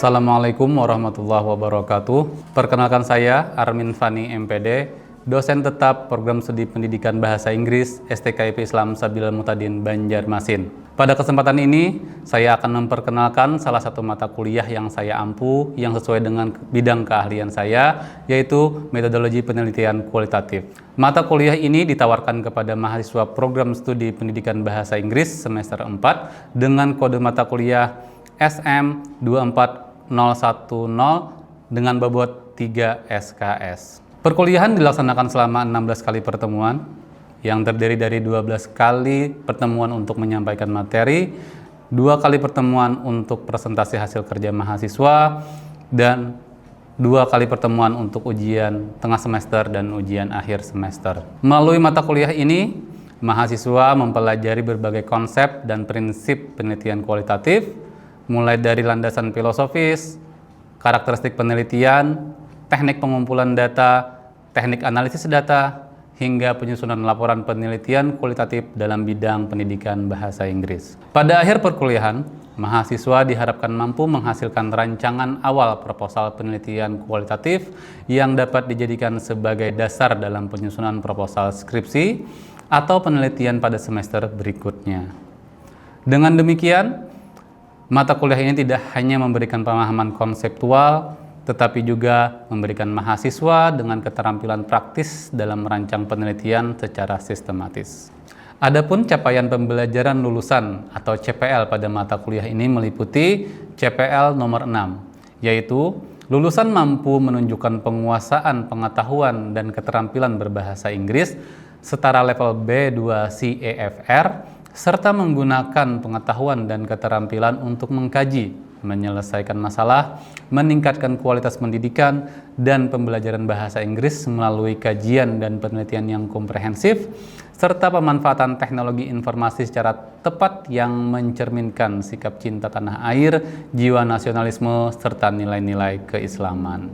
Assalamualaikum warahmatullahi wabarakatuh. Perkenalkan saya Armin Fani MPD, dosen tetap Program Studi Pendidikan Bahasa Inggris STKIP Islam Sabilal Mutadin Banjarmasin. Pada kesempatan ini, saya akan memperkenalkan salah satu mata kuliah yang saya ampu yang sesuai dengan bidang keahlian saya, yaitu metodologi penelitian kualitatif. Mata kuliah ini ditawarkan kepada mahasiswa Program Studi Pendidikan Bahasa Inggris semester 4 dengan kode mata kuliah SM24010 dengan bobot 3 SKS. Perkuliahan dilaksanakan selama 16 kali pertemuan yang terdiri dari 12 kali pertemuan untuk menyampaikan materi, 2 kali pertemuan untuk presentasi hasil kerja mahasiswa, dan 2 kali pertemuan untuk ujian tengah semester dan ujian akhir semester. Melalui mata kuliah ini, mahasiswa mempelajari berbagai konsep dan prinsip penelitian kualitatif, mulai dari landasan filosofis, karakteristik penelitian, teknik pengumpulan data, teknik analisis data, hingga penyusunan laporan penelitian kualitatif dalam bidang pendidikan bahasa Inggris. Pada akhir perkuliahan, mahasiswa diharapkan mampu menghasilkan rancangan awal proposal penelitian kualitatif yang dapat dijadikan sebagai dasar dalam penyusunan proposal skripsi atau penelitian pada semester berikutnya. Dengan demikian, mata kuliah ini tidak hanya memberikan pemahaman konseptual, tetapi juga memberikan mahasiswa dengan keterampilan praktis dalam merancang penelitian secara sistematis. Adapun capaian pembelajaran lulusan atau CPL pada mata kuliah ini meliputi CPL nomor 6, yaitu lulusan mampu menunjukkan penguasaan pengetahuan dan keterampilan berbahasa Inggris setara level B2 CEFR, serta menggunakan pengetahuan dan keterampilan untuk mengkaji, menyelesaikan masalah, meningkatkan kualitas pendidikan dan pembelajaran bahasa Inggris melalui kajian dan penelitian yang komprehensif, serta pemanfaatan teknologi informasi secara tepat yang mencerminkan sikap cinta tanah air, jiwa nasionalisme, serta nilai-nilai keislaman.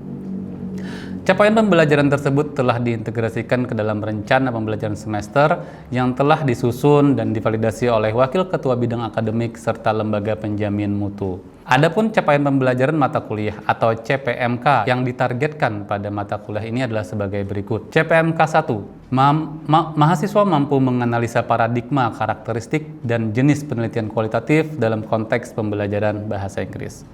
Capaian pembelajaran tersebut telah diintegrasikan ke dalam rencana pembelajaran semester yang telah disusun dan divalidasi oleh Wakil Ketua Bidang Akademik serta Lembaga Penjamin Mutu. Adapun capaian pembelajaran mata kuliah atau CPMK yang ditargetkan pada mata kuliah ini adalah sebagai berikut. CPMK 1, mahasiswa mampu menganalisa paradigma, karakteristik, dan jenis penelitian kualitatif dalam konteks pembelajaran bahasa Inggris.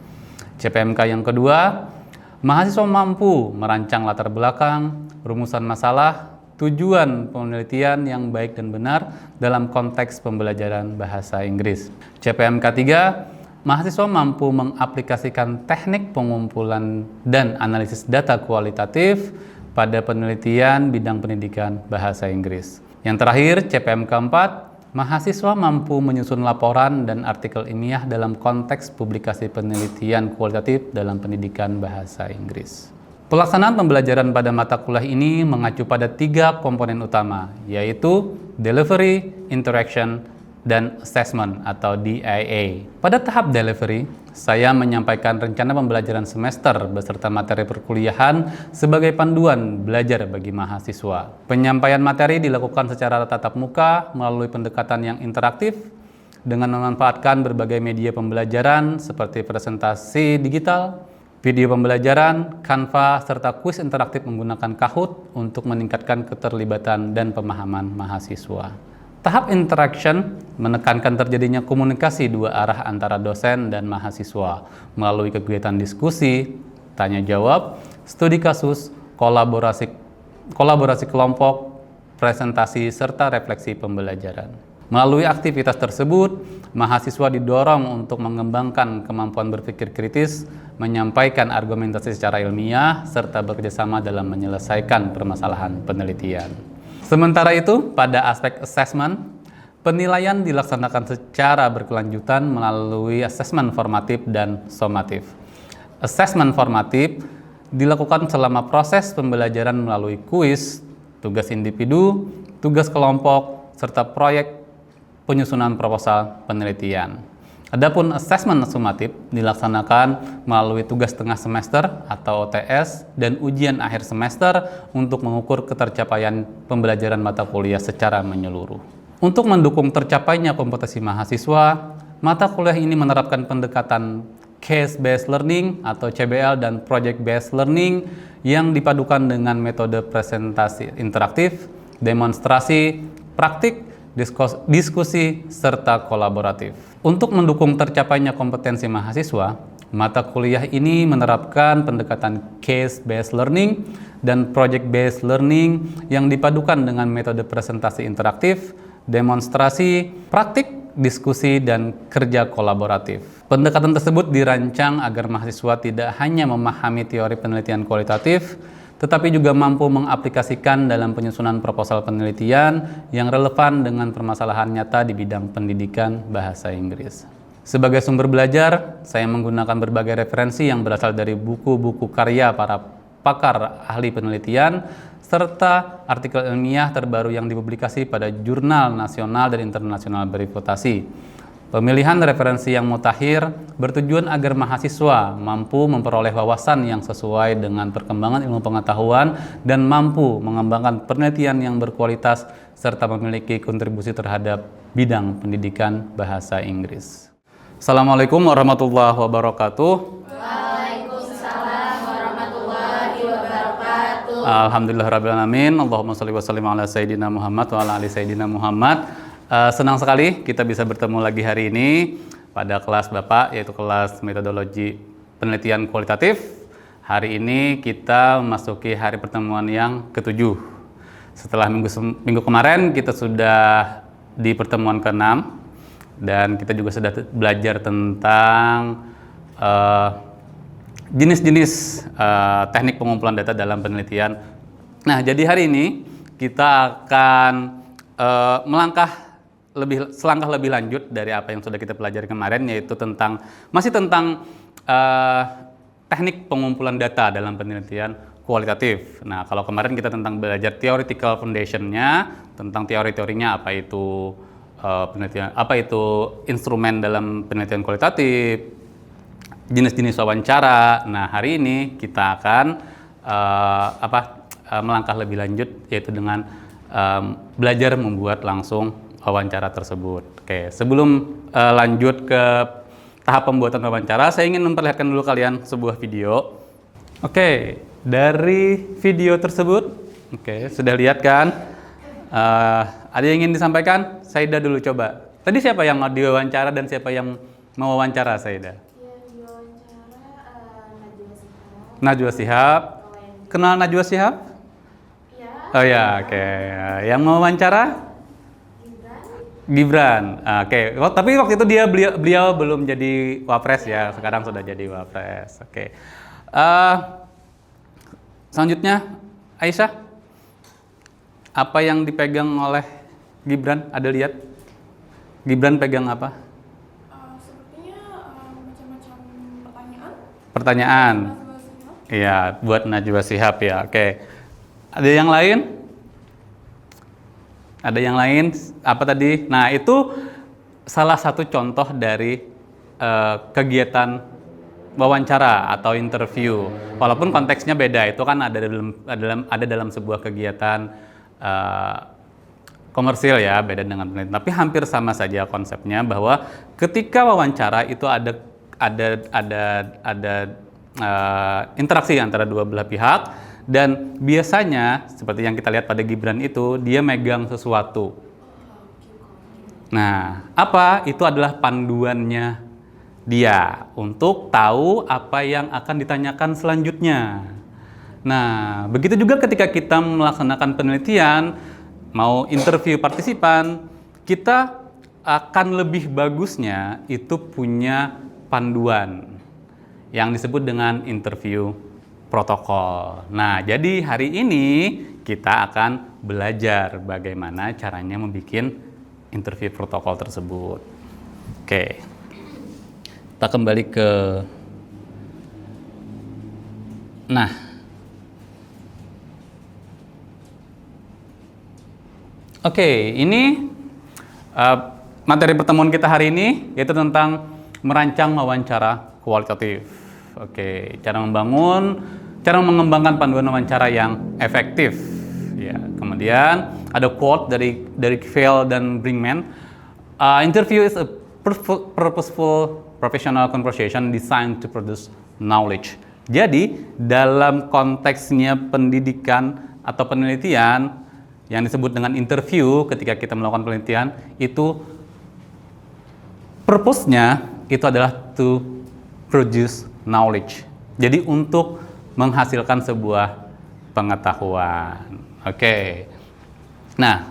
CPMK yang kedua, mahasiswa mampu merancang latar belakang, rumusan masalah, tujuan penelitian yang baik dan benar dalam konteks pembelajaran bahasa Inggris. CPMK 3, mahasiswa mampu mengaplikasikan teknik pengumpulan dan analisis data kualitatif pada penelitian bidang pendidikan bahasa Inggris. Yang terakhir, CPMK 4, mahasiswa mampu menyusun laporan dan artikel ilmiah dalam konteks publikasi penelitian kualitatif dalam pendidikan bahasa Inggris. Pelaksanaan pembelajaran pada mata kuliah ini mengacu pada 3 komponen utama, yaitu delivery, interaction, dan assessment atau DIA. Pada tahap delivery, saya menyampaikan rencana pembelajaran semester beserta materi perkuliahan sebagai panduan belajar bagi mahasiswa. Penyampaian materi dilakukan secara tatap muka melalui pendekatan yang interaktif dengan memanfaatkan berbagai media pembelajaran seperti presentasi digital, video pembelajaran, Canva, serta kuis interaktif menggunakan Kahoot untuk meningkatkan keterlibatan dan pemahaman mahasiswa. Tahap interaction menekankan terjadinya komunikasi 2 arah antara dosen dan mahasiswa melalui kegiatan diskusi, tanya jawab, studi kasus, kolaborasi kelompok, presentasi, serta refleksi pembelajaran. Melalui aktivitas tersebut, mahasiswa didorong untuk mengembangkan kemampuan berpikir kritis, menyampaikan argumentasi secara ilmiah, serta bekerjasama dalam menyelesaikan permasalahan penelitian. Sementara itu, pada aspek assessment, penilaian dilaksanakan secara berkelanjutan melalui asesmen formatif dan somatif. Asesmen formatif dilakukan selama proses pembelajaran melalui kuis, tugas individu, tugas kelompok, serta proyek penyusunan proposal penelitian. Adapun asesmen sumatif dilaksanakan melalui tugas tengah semester atau OTS dan ujian akhir semester untuk mengukur ketercapaian pembelajaran mata kuliah secara menyeluruh. Untuk mendukung tercapainya kompetensi mahasiswa, mata kuliah ini menerapkan pendekatan Case Based Learning atau CBL dan Project Based Learning yang dipadukan dengan metode presentasi interaktif, demonstrasi, praktik, diskusi, serta kolaboratif. Untuk mendukung tercapainya kompetensi mahasiswa, mata kuliah ini menerapkan pendekatan case-based learning dan project-based learning yang dipadukan dengan metode presentasi interaktif, demonstrasi, praktik, diskusi, dan kerja kolaboratif. Pendekatan tersebut dirancang agar mahasiswa tidak hanya memahami teori penelitian kualitatif, tetapi juga mampu mengaplikasikan dalam penyusunan proposal penelitian yang relevan dengan permasalahan nyata di bidang pendidikan bahasa Inggris. Sebagai sumber belajar, saya menggunakan berbagai referensi yang berasal dari buku-buku karya para pakar ahli penelitian, serta artikel ilmiah terbaru yang dipublikasi pada jurnal nasional dan internasional berreputasi. Pemilihan referensi yang mutakhir bertujuan agar mahasiswa mampu memperoleh wawasan yang sesuai dengan perkembangan ilmu pengetahuan dan mampu mengembangkan penelitian yang berkualitas serta memiliki kontribusi terhadap bidang pendidikan bahasa Inggris. Assalamualaikum warahmatullahi wabarakatuh. Waalaikumsalam warahmatullahi wabarakatuh. Alhamdulillahirrabbilalamin. Allahumma sholli wa sallim ala Sayyidina Muhammad wa ala ali Sayyidina Muhammad. Senang sekali kita bisa bertemu lagi hari ini pada kelas Bapak, yaitu kelas metodologi penelitian kualitatif. Hari ini kita memasuki hari pertemuan yang ke-7. Setelah minggu kemarin kita sudah di pertemuan ke-6 dan kita juga sudah belajar tentang jenis-jenis teknik pengumpulan data dalam penelitian. Nah, jadi hari ini kita akan selangkah lebih lanjut dari apa yang sudah kita pelajari kemarin, yaitu masih tentang teknik pengumpulan data dalam penelitian kualitatif. Nah, kalau kemarin kita tentang belajar theoretical foundation-nya, tentang teori-teorinya, apa itu penelitian, apa itu instrumen dalam penelitian kualitatif, jenis-jenis wawancara. Nah, hari ini kita akan melangkah lebih lanjut, yaitu dengan belajar membuat langsung wawancara tersebut. Oke, sebelum lanjut ke tahap pembuatan wawancara, saya ingin memperlihatkan dulu kalian sebuah video. Oke, dari video tersebut, sudah lihat kan? Ada yang ingin disampaikan? Saida dulu coba. Tadi siapa yang mau diwawancara dan siapa yang mau wawancara, Saida? Najwa Shihab. Kenal Najwa Shihab? Ya. Oh ya, oke. Yang mau wawancara? Gibran. Oke. Tapi waktu itu beliau belum jadi wapres ya. Sekarang sudah jadi wapres. Oke. Selanjutnya, Aisyah, apa yang dipegang oleh Gibran? Ada lihat? Gibran pegang apa? Sepertinya macam-macam pertanyaan. Pertanyaan. Iya, buat Najwa Shihab ya. Oke. Ada yang lain? Ada yang lain? Apa tadi? Nah, itu salah satu contoh dari kegiatan wawancara atau interview. Walaupun konteksnya beda, itu kan ada dalam sebuah kegiatan komersil ya, beda dengan penelitian. Tapi hampir sama saja konsepnya, bahwa ketika wawancara itu ada interaksi antara dua belah pihak. Dan biasanya, seperti yang kita lihat pada Gibran itu, dia megang sesuatu. Nah, apa? Itu adalah panduannya dia untuk tahu apa yang akan ditanyakan selanjutnya. Nah, begitu juga ketika kita melaksanakan penelitian, mau interview partisipan, kita akan lebih bagusnya itu punya panduan yang disebut dengan interview protokol. Nah, jadi hari ini kita akan belajar bagaimana caranya membuat interview protokol tersebut. Oke. Kita kembali ke ini materi pertemuan kita hari ini, yaitu tentang merancang wawancara kualitatif. Cara mengembangkan panduan wawancara yang efektif. Ya, kemudian ada quote dari Vail dan Brinkman. Interview is a purposeful professional conversation designed to produce knowledge. Jadi, dalam konteksnya pendidikan atau penelitian yang disebut dengan interview, ketika kita melakukan penelitian, itu purpose-nya itu adalah to produce knowledge. Jadi untuk menghasilkan sebuah pengetahuan. Oke. Nah,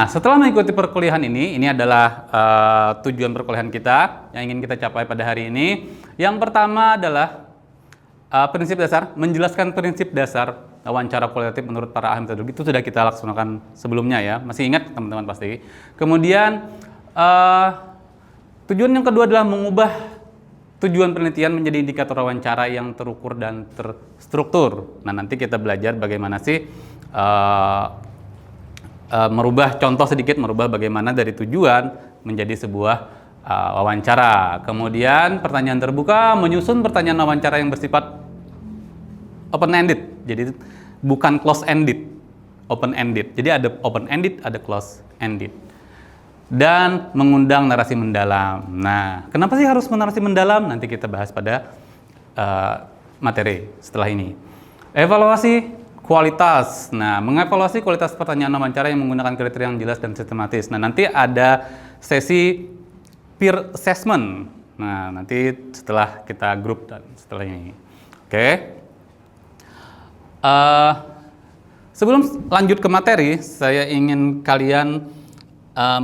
setelah mengikuti perkuliahan ini adalah tujuan perkuliahan kita yang ingin kita capai pada hari ini. Yang pertama adalah prinsip dasar, menjelaskan prinsip dasar wawancara kualitatif menurut para ahli metodologi. Itu sudah kita laksanakan sebelumnya ya, masih ingat teman-teman pasti. Kemudian tujuan yang kedua adalah mengubah tujuan penelitian menjadi indikator wawancara yang terukur dan terstruktur. Nah, nanti kita belajar bagaimana sih merubah contoh sedikit, merubah bagaimana dari tujuan menjadi sebuah wawancara. Kemudian pertanyaan terbuka, menyusun pertanyaan wawancara yang bersifat open-ended. Jadi bukan close-ended, open-ended. Jadi ada open-ended, ada close-ended. Dan mengundang narasi mendalam. Nah, kenapa sih harus narasi mendalam? Nanti kita bahas pada materi setelah ini. Evaluasi kualitas. Nah, mengevaluasi kualitas pertanyaan wawancara yang menggunakan kriteria yang jelas dan sistematis. Nah, nanti ada sesi peer assessment. Nah, nanti setelah kita grup dan setelah ini. Oke. Sebelum lanjut ke materi, saya ingin kalian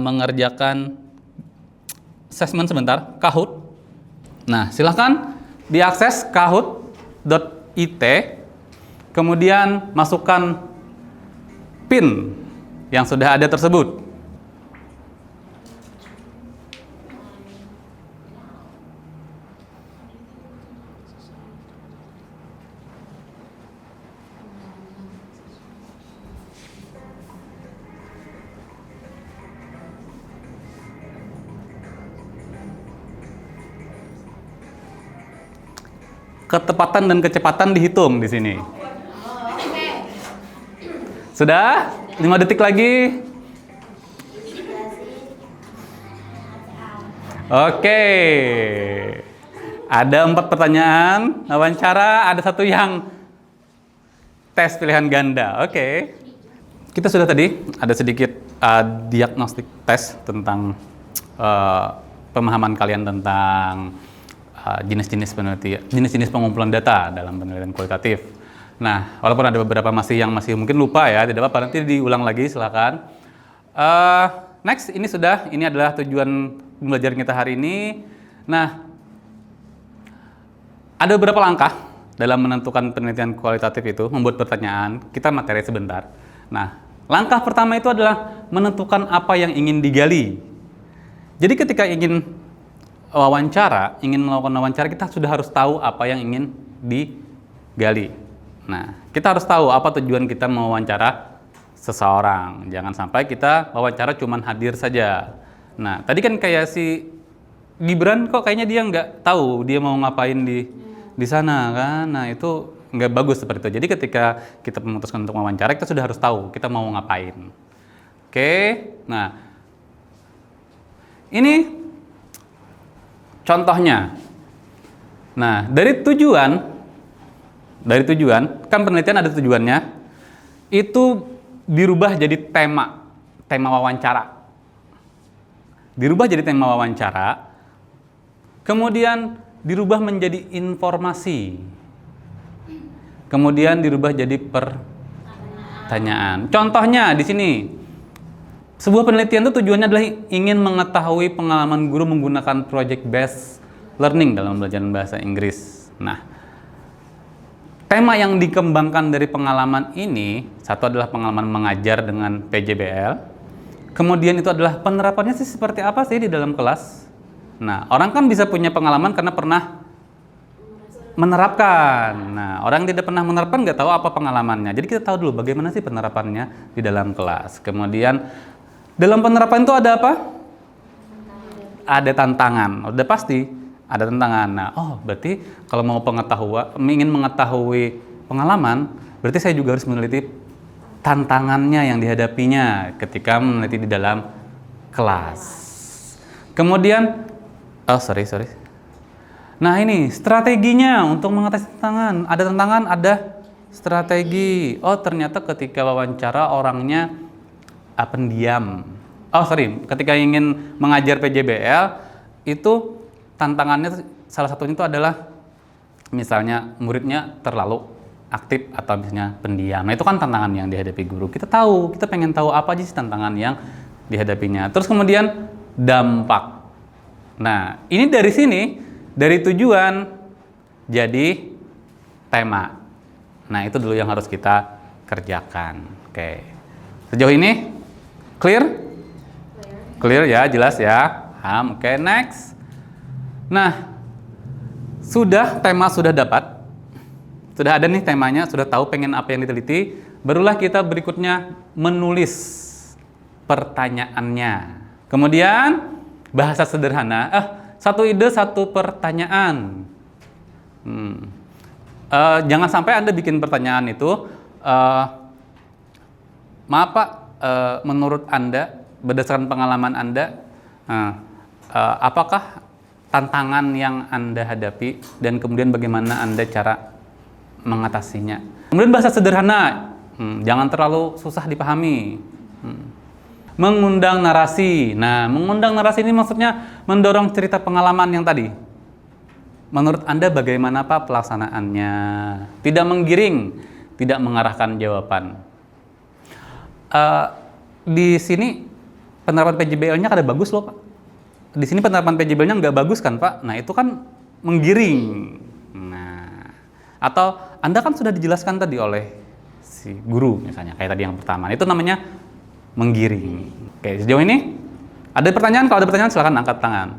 mengerjakan assessment sebentar, Kahoot. Nah, silahkan diakses kahoot.it, kemudian masukkan PIN yang sudah ada tersebut. Ketepatan dan kecepatan dihitung di sini. Sudah? 5 detik lagi. Oke. Ada 4 pertanyaan wawancara, ada 1 yang tes pilihan ganda. Oke. Kita sudah tadi ada sedikit diagnostik tes tentang pemahaman kalian tentang jenis-jenis penelitian, jenis-jenis pengumpulan data dalam penelitian kualitatif. Nah, walaupun ada beberapa yang masih mungkin lupa ya, tidak apa-apa, nanti diulang lagi silakan. Next, ini adalah tujuan pembelajaran kita hari ini. Nah, ada beberapa langkah dalam menentukan penelitian kualitatif itu, membuat pertanyaan. Kita materi sebentar. Nah, langkah pertama itu adalah menentukan apa yang ingin digali. Jadi ketika ingin melakukan wawancara, kita sudah harus tahu apa yang ingin digali. Nah, kita harus tahu apa tujuan kita mewawancara seseorang. Jangan sampai kita wawancara cuman hadir saja. Nah, tadi kan kayak si Gibran kok kayaknya dia nggak tahu dia mau ngapain di sana kan. Nah, itu nggak bagus seperti itu. Jadi ketika kita memutuskan untuk wawancara, kita sudah harus tahu kita mau ngapain. Oke, nah ini contohnya. Nah, dari tujuan kan penelitian ada tujuannya, itu dirubah jadi tema wawancara. Dirubah jadi tema wawancara, kemudian dirubah menjadi informasi, kemudian dirubah jadi pertanyaan. Contohnya di sini, sebuah penelitian itu tujuannya adalah ingin mengetahui pengalaman guru menggunakan project based learning dalam pembelajaran bahasa Inggris. Nah, tema yang dikembangkan dari pengalaman ini, satu adalah pengalaman mengajar dengan PJBL. Kemudian itu adalah penerapannya sih seperti apa sih di dalam kelas. Nah, orang kan bisa punya pengalaman karena pernah menerapkan. Nah, orang yang tidak pernah menerapkan nggak tahu apa pengalamannya. Jadi kita tahu dulu bagaimana sih penerapannya di dalam kelas. Kemudian dalam penerapan itu ada apa? Ada tantangan. Udah pasti ada tantangan. Nah, berarti kalau mau ingin mengetahui pengalaman, berarti saya juga harus meneliti tantangannya yang dihadapinya ketika meneliti di dalam kelas. Kemudian, sorry. Nah ini strateginya untuk mengatasi tantangan. Ada tantangan, ada strategi. Oh ternyata ketika wawancara orangnya pendiam. Ketika ingin mengajar PJBL itu tantangannya salah satunya itu adalah misalnya muridnya terlalu aktif atau misalnya pendiam. Nah itu kan tantangan yang dihadapi guru. Kita pengen tahu apa aja sih tantangan yang dihadapinya. Terus kemudian dampak. Nah ini dari sini, dari tujuan jadi tema. Nah itu dulu yang harus kita kerjakan. Oke. Sejauh ini clear? Clear ya, jelas ya. Oke, next. Nah, tema sudah dapat. Sudah ada nih temanya, sudah tahu pengen apa yang diteliti. Barulah kita berikutnya menulis pertanyaannya. Kemudian bahasa sederhana. Satu ide, satu pertanyaan. Jangan sampai Anda bikin pertanyaan itu, maaf Pak, menurut Anda, berdasarkan pengalaman Anda, apakah tantangan yang Anda hadapi dan kemudian bagaimana Anda cara mengatasinya. Kemudian bahasa sederhana, jangan terlalu susah dipahami. Mengundang narasi. Nah, mengundang narasi ini maksudnya mendorong cerita pengalaman yang tadi. Menurut Anda bagaimana Pak pelaksanaannya? Tidak menggiring, tidak mengarahkan jawaban. Di sini penerapan PJBL-nya kada bagus loh Pak. Di sini penerapan PJBL-nya nggak bagus kan Pak? Nah itu kan menggiring. Nah, atau Anda kan sudah dijelaskan tadi oleh si guru misalnya, kayak tadi yang pertama. Itu namanya menggiring. Oke, sejauh ini ada pertanyaan? Kalau ada pertanyaan silakan angkat tangan.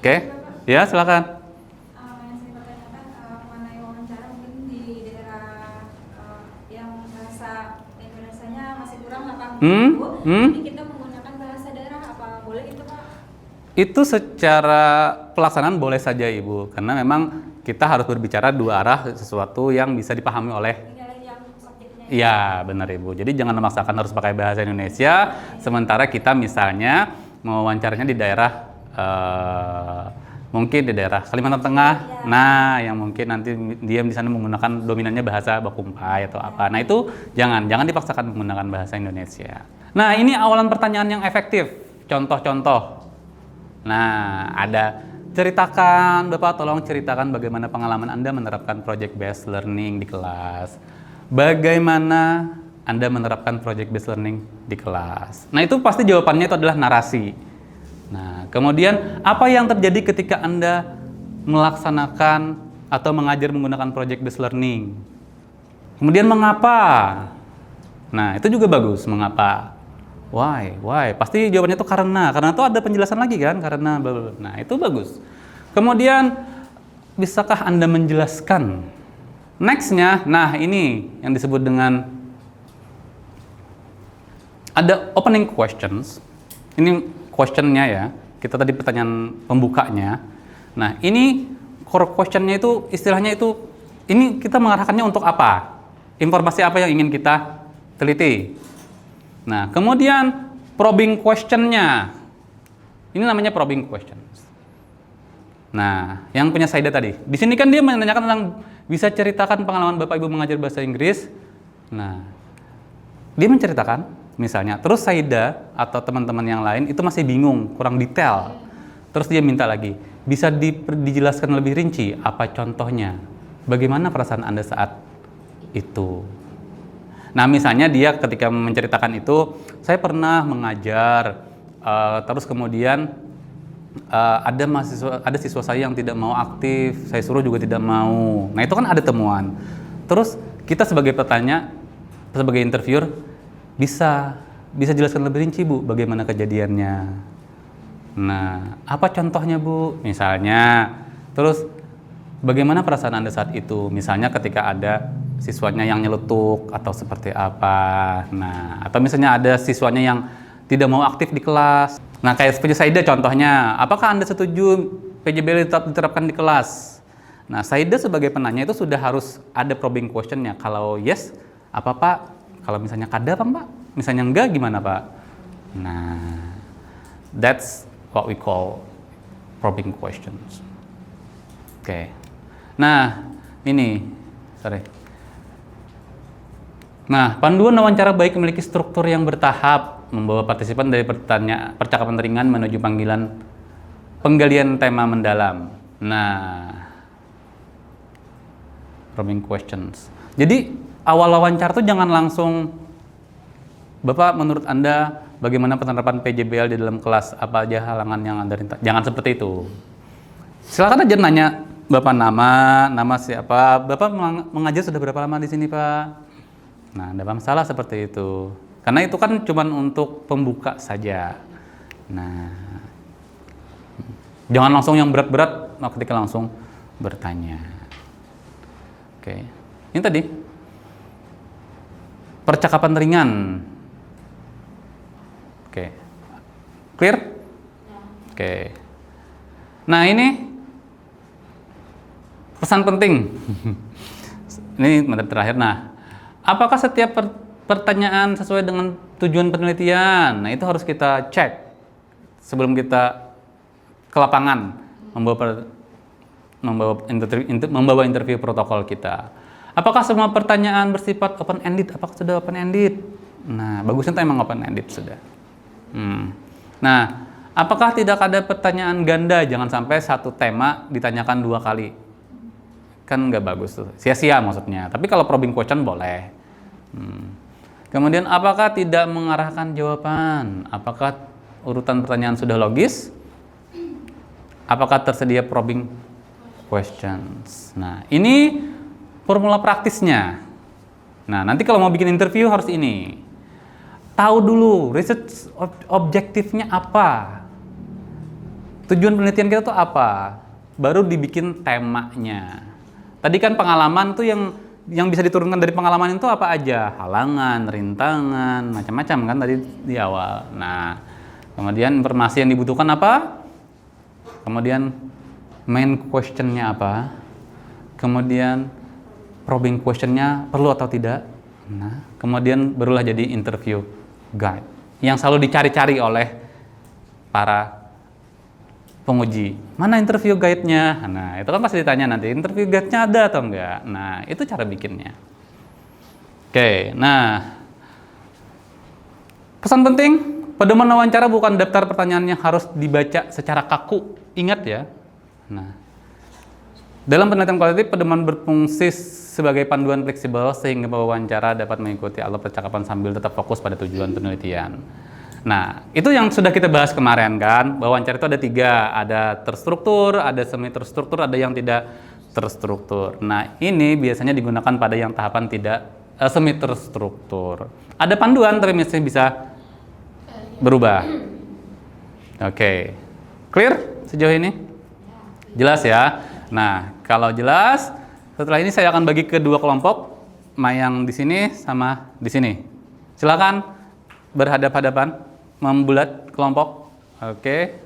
Oke, ya silakan. Yang saya pertanyakan mengenai wawancara mungkin di daerah yang bahasa Indonesianya masih kurang 80. Jadi kita menggunakan bahasa daerah, apa boleh itu Pak? Itu secara pelaksanaan boleh saja Ibu, karena memang kita harus berbicara dua arah, sesuatu yang bisa dipahami oleh. Iya benar Ibu, jadi jangan memaksakan harus pakai bahasa Indonesia, sementara kita misalnya mewawancaranya di daerah mungkin di daerah Kalimantan Tengah, nah yang mungkin nanti dia di sana menggunakan dominannya bahasa Bakumpai atau apa. Nah itu jangan dipaksakan menggunakan bahasa Indonesia. Nah ini awalan pertanyaan yang efektif, contoh-contoh. Nah ada ceritakan, Bapak tolong ceritakan bagaimana pengalaman Anda menerapkan project based learning di kelas. Bagaimana Anda menerapkan project based learning di kelas. Nah itu pasti jawabannya itu adalah narasi. Nah, kemudian apa yang terjadi ketika Anda melaksanakan atau mengajar menggunakan project based learning? Kemudian mengapa? Nah, itu juga bagus, mengapa? Why? Pasti jawabannya itu karena itu ada penjelasan lagi kan, karena bla bla. Nah, itu bagus. Kemudian bisakah Anda menjelaskan? Next-nya, nah ini yang disebut dengan ada opening questions. Ini question-nya ya, kita tadi pertanyaan pembukanya. Nah ini core question-nya itu istilahnya itu, ini kita mengarahkannya untuk apa? Informasi apa yang ingin kita teliti? Nah kemudian probing question-nya, ini namanya probing questions. Nah yang punya Saida tadi, di sini kan dia menanyakan tentang bisa ceritakan pengalaman Bapak Ibu mengajar bahasa Inggris. Nah dia menceritakan misalnya, terus Saida atau teman-teman yang lain itu masih bingung, kurang detail. Terus dia minta lagi, bisa dijelaskan lebih rinci, apa contohnya? Bagaimana perasaan Anda saat itu? Nah misalnya dia ketika menceritakan itu, saya pernah mengajar, terus kemudian ada siswa saya yang tidak mau aktif, saya suruh juga tidak mau. Nah itu kan ada temuan. Terus kita sebagai petanya, sebagai interviewer, bisa jelaskan lebih rinci Bu, bagaimana kejadiannya. Nah, apa contohnya Bu? Misalnya, terus bagaimana perasaan Anda saat itu? Misalnya ketika ada siswanya yang nyeletuk atau seperti apa. Nah, atau misalnya ada siswanya yang tidak mau aktif di kelas. Nah, kayak seperti Saida contohnya, apakah Anda setuju PJBL diterapkan di kelas? Nah, Saida sebagai penanya itu sudah harus ada probing question-nya. Kalau yes, apa Pak? Kalau misalnya kada apa Pak? Misalnya enggak gimana Pak? Nah, that's what we call probing questions. Oke. Nah, ini, sorry. Nah, panduan wawancara baik memiliki struktur yang bertahap, membawa partisipan dari percakapan ringan menuju penggalian tema mendalam. Nah, probing questions. Jadi, awal wawancara tuh jangan langsung, Bapak menurut Anda bagaimana penerapan PJBL di dalam kelas? Apa aja halangan yang Anda rintai? Jangan seperti itu. Silakan aja nanya, Bapak nama siapa? Bapak mengajar sudah berapa lama di sini, Pak? Nah, ada masalah seperti itu. Karena itu kan cuma untuk pembuka saja. Nah, jangan langsung yang berat-berat ketika langsung bertanya. Oke. Ini tadi percakapan ringan. Oke. Clear? Oke. Nah, ini pesan penting. Ini materi terakhir. Nah, apakah setiap pertanyaan sesuai dengan tujuan penelitian? Nah, itu harus kita cek sebelum kita ke lapangan membawa interview protokol kita. Apakah semua pertanyaan bersifat open-ended? Apakah sudah open-ended? Nah, bagusnya itu emang open-ended sudah. Nah, apakah tidak ada pertanyaan ganda? Jangan sampai satu tema ditanyakan 2 kali. Kan nggak bagus tuh, sia-sia maksudnya. Tapi kalau probing question boleh. Kemudian apakah tidak mengarahkan jawaban? Apakah urutan pertanyaan sudah logis? Apakah tersedia probing questions? Nah, ini formula praktisnya. Nah, nanti kalau mau bikin interview harus ini. Tahu dulu research objektifnya apa? Tujuan penelitian kita tuh apa? Baru dibikin temanya. Tadi kan pengalaman tuh yang bisa diturunkan dari pengalaman itu apa aja? Halangan, rintangan, macam-macam kan tadi di awal. Nah, kemudian informasi yang dibutuhkan apa? Kemudian main question-nya apa? Kemudian probing question-nya perlu atau tidak? Nah, kemudian barulah jadi interview guide yang selalu dicari-cari oleh para penguji. Mana interview guide-nya? Nah, itu kan pasti ditanya nanti, interview guide-nya ada atau enggak? Nah, itu cara bikinnya. Oke, nah, pesan penting, pedoman wawancara bukan daftar pertanyaan yang harus dibaca secara kaku. Ingat ya. Nah, dalam penelitian kualitatif, pedoman berfungsi sebagai panduan fleksibel sehingga pewawancara dapat mengikuti alur percakapan sambil tetap fokus pada tujuan penelitian. Nah, itu yang sudah kita bahas kemarin kan, bahwa wawancara itu ada 3, ada terstruktur, ada semi terstruktur, ada yang tidak terstruktur. Nah, ini biasanya digunakan pada yang tahapan tidak semi terstruktur. Ada panduan tapi masih bisa berubah. Oke. Clear sejauh ini? Jelas ya? Nah, kalau jelas, setelah ini saya akan bagi ke 2 kelompok, yang di sini sama di sini. Silakan berhadap-hadapan. Membulat kelompok. Oke.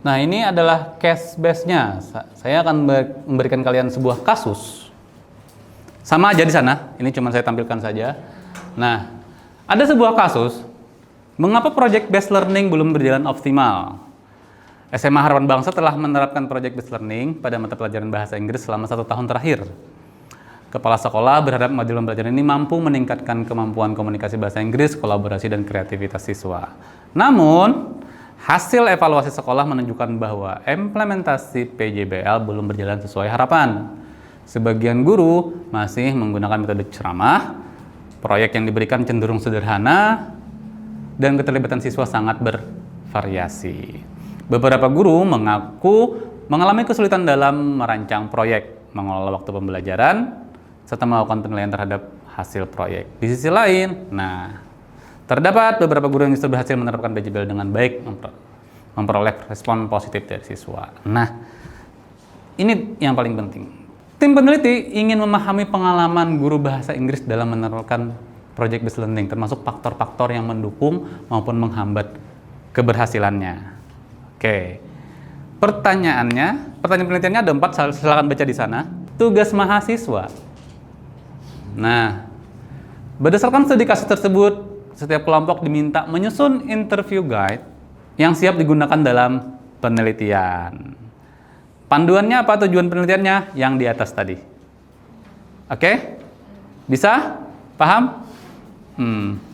Nah, ini adalah case base-nya. Saya akan memberikan kalian sebuah kasus. Sama aja di sana. Ini cuma saya tampilkan saja. Nah, ada sebuah kasus. Mengapa project based learning belum berjalan optimal? SMA Harapan Bangsa telah menerapkan project based learning pada mata pelajaran bahasa Inggris selama 1 tahun terakhir. Kepala sekolah berharap modul pembelajaran ini mampu meningkatkan kemampuan komunikasi bahasa Inggris, kolaborasi, dan kreativitas siswa. Namun, hasil evaluasi sekolah menunjukkan bahwa implementasi PJBL belum berjalan sesuai harapan. Sebagian guru masih menggunakan metode ceramah, proyek yang diberikan cenderung sederhana, dan keterlibatan siswa sangat bervariasi. Beberapa guru mengaku mengalami kesulitan dalam merancang proyek, mengelola waktu pembelajaran, serta melakukan penilaian terhadap hasil proyek. Di sisi lain, terdapat beberapa guru yang justru berhasil menerapkan PJBL dengan baik, memperoleh respon positif dari siswa. Nah, ini yang paling penting. Tim peneliti ingin memahami pengalaman guru bahasa Inggris dalam menerapkan project based learning, termasuk faktor-faktor yang mendukung maupun menghambat keberhasilannya. Oke. Pertanyaan penelitiannya ada 4, silakan baca di sana. Tugas mahasiswa. Nah, berdasarkan studi kasus tersebut, setiap kelompok diminta menyusun interview guide yang siap digunakan dalam penelitian. Panduannya apa, tujuan penelitiannya? Yang di atas tadi. Oke? Bisa? Paham?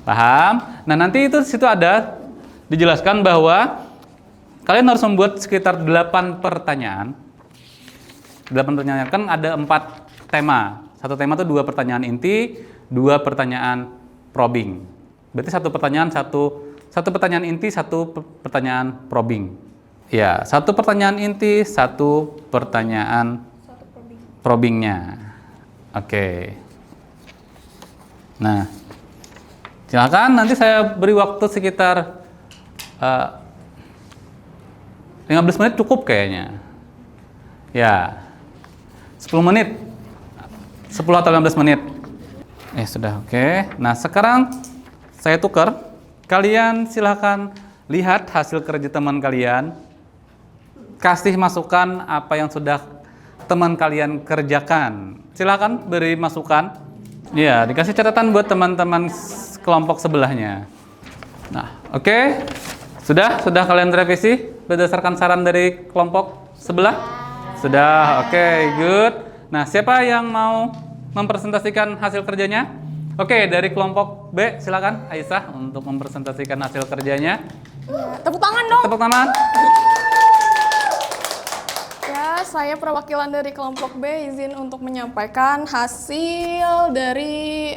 Paham? Nah, nanti itu situ ada dijelaskan bahwa kalian harus membuat sekitar 8 pertanyaan. 8 pertanyaan, kan ada 4 tema. Satu tema itu 2 pertanyaan inti, 2 pertanyaan probing. Berarti satu pertanyaan inti, 1 pertanyaan probing. Ya, 1 pertanyaan inti, 1 pertanyaan probingnya. Oke. Nah, silakan, nanti saya beri waktu sekitar 15 menit cukup kayaknya. Ya, 10 menit. 10 atau 15 menit. Sudah, oke. Nah, sekarang saya tukar. Kalian silahkan lihat hasil kerja teman kalian. Kasih masukan apa yang sudah teman kalian kerjakan. Silahkan beri masukan. Ya, dikasih catatan buat teman-teman kelompok sebelahnya. Nah, oke. Sudah kalian revisi berdasarkan saran dari kelompok sebelah? Sudah, oke, good. Nah, siapa yang mau mempresentasikan hasil kerjanya? Oke, dari kelompok B, silakan Aisyah untuk mempresentasikan hasil kerjanya. Ya, tepuk tangan dong. Tepuk tangan. Ya, saya perwakilan dari kelompok B izin untuk menyampaikan hasil dari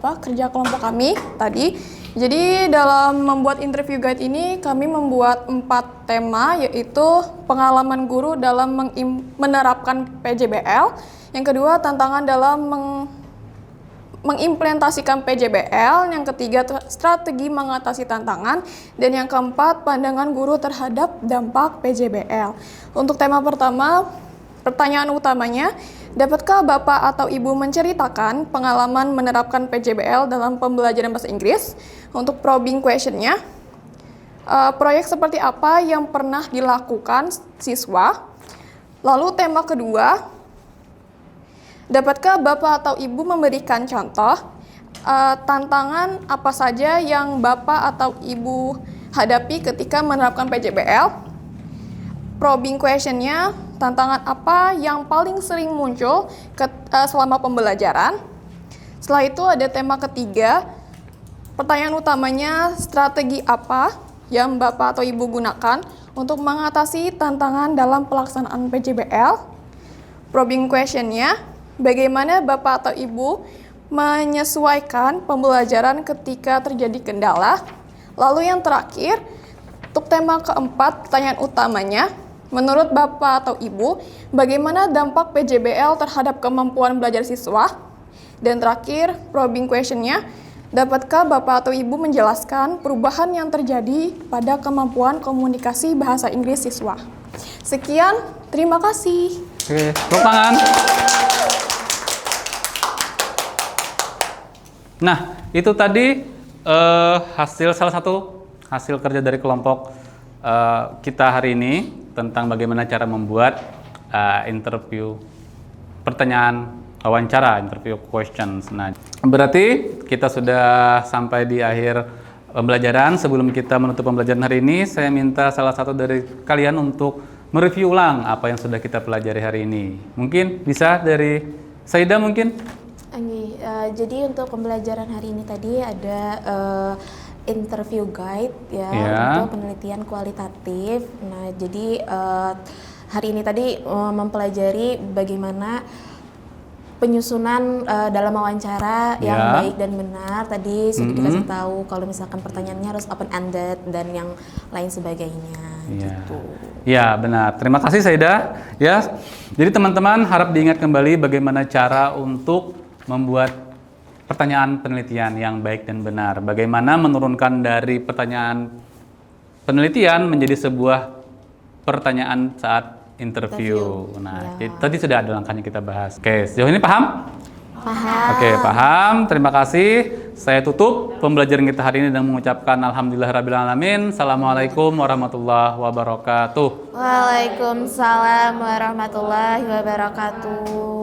kerja kelompok kami tadi. Jadi dalam membuat interview guide ini kami membuat 4 tema, yaitu pengalaman guru dalam menerapkan PJBL, yang kedua tantangan dalam mengimplementasikan PJBL, yang ketiga strategi mengatasi tantangan, dan yang keempat pandangan guru terhadap dampak PJBL. Untuk tema pertama, pertanyaan utamanya, dapatkah Bapak atau Ibu menceritakan pengalaman menerapkan PJBL dalam pembelajaran bahasa Inggris? Untuk probing questionnya, proyek seperti apa yang pernah dilakukan siswa? Lalu tema kedua, dapatkah Bapak atau Ibu memberikan contoh tantangan apa saja yang Bapak atau Ibu hadapi ketika menerapkan PJBL? Probing questionnya, tantangan apa yang paling sering muncul selama pembelajaran? Setelah itu ada tema ketiga, pertanyaan utamanya, strategi apa yang Bapak atau Ibu gunakan untuk mengatasi tantangan dalam pelaksanaan PJBL? Probing questionnya, bagaimana Bapak atau Ibu menyesuaikan pembelajaran ketika terjadi kendala? Lalu yang terakhir, untuk tema keempat, pertanyaan utamanya, menurut Bapak atau Ibu, bagaimana dampak PJBL terhadap kemampuan belajar siswa? Dan terakhir, probing questionnya, dapatkah Bapak atau Ibu menjelaskan perubahan yang terjadi pada kemampuan komunikasi bahasa Inggris siswa? Sekian, terima kasih. Oke, tepuk tangan. Nah, itu tadi salah satu hasil kerja dari kelompok kita hari ini tentang bagaimana cara membuat interview pertanyaan wawancara, interview questions. Nah, berarti kita sudah sampai di akhir pembelajaran. Sebelum kita menutup pembelajaran hari ini, saya minta salah satu dari kalian untuk mereview ulang apa yang sudah kita pelajari hari ini. Mungkin bisa dari Saida mungkin? Jadi untuk pembelajaran hari ini tadi ada interview guide ya untuk penelitian kualitatif. Nah, jadi hari ini tadi mempelajari bagaimana penyusunan dalam wawancara yang baik dan benar. Tadi sudah dikasih tahu kalau misalkan pertanyaannya harus open ended dan yang lain sebagainya. Gitu. Ya, benar. Terima kasih Saida. Ya. Jadi teman-teman harap diingat kembali bagaimana cara untuk membuat pertanyaan penelitian yang baik dan benar. Bagaimana menurunkan dari pertanyaan penelitian menjadi sebuah pertanyaan saat interview. Nah, tadi sudah ada langkahnya kita bahas. Oke, sejauh ini paham? Paham. Oke, paham. Terima kasih. Saya tutup pembelajaran kita hari ini dan mengucapkan alhamdulillahirrabbilalamin. Assalamualaikum warahmatullahi wabarakatuh. Waalaikumsalam warahmatullahi wabarakatuh.